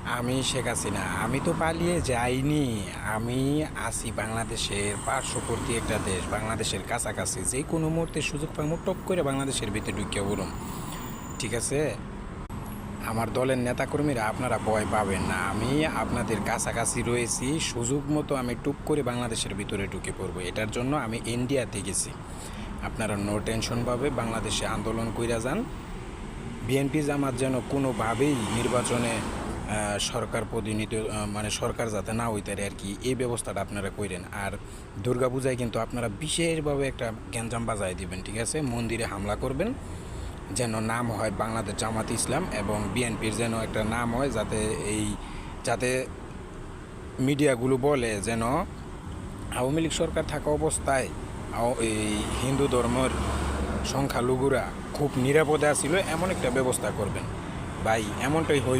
আমি শেখ হাসিনা, আমি তো পালিয়ে যাইনি। আমি আছি বাংলাদেশের পার্শ্ববর্তী একটা দেশ, বাংলাদেশের কাছাকাছি। যে কোনো মুহূর্তে সুযোগ পাবো টপ করে বাংলাদেশের ভিতরে ঢুকিয়ে পড়ুন। ঠিক আছে? আমার দলের নেতাকর্মীরা আপনারা ভয় পাবেন না, আমি আপনাদের কাছাকাছি রয়েছি। সুযোগ মতো আমি টুপ করে বাংলাদেশের ভিতরে ঢুকে পড়বো। এটার জন্য আমি ইন্ডিয়াতে গেছি। আপনারা নো টেনশনভাবে বাংলাদেশে আন্দোলন কইরা যান। বিএনপি জামাত যেন কোনোভাবেই নির্বাচনে সরকার প্রতিনিধি মানে সরকার যাতে না হইতে পারে আর কি, এই ব্যবস্থাটা আপনারা করেন। আর দুর্গাপূজায় কিন্তু আপনারা বিশেষভাবে একটা গ্যাঞ্জাম বাজায় দিবেন। ঠিক আছে? মন্দিরে হামলা করবেন, যেন নাম হয় বাংলাদেশ জামাত ইসলাম এবং বিএনপির যেন একটা নাম হয়, যাতে মিডিয়াগুলো বলে যেন আওয়ামী লীগ সরকার থাকা অবস্থায় এই হিন্দু ধর্মের সংখ্যালঘুরা খুব নিরাপদে আছিল, এমন একটা ব্যবস্থা করবেন। ভাই, এমনটাই হই।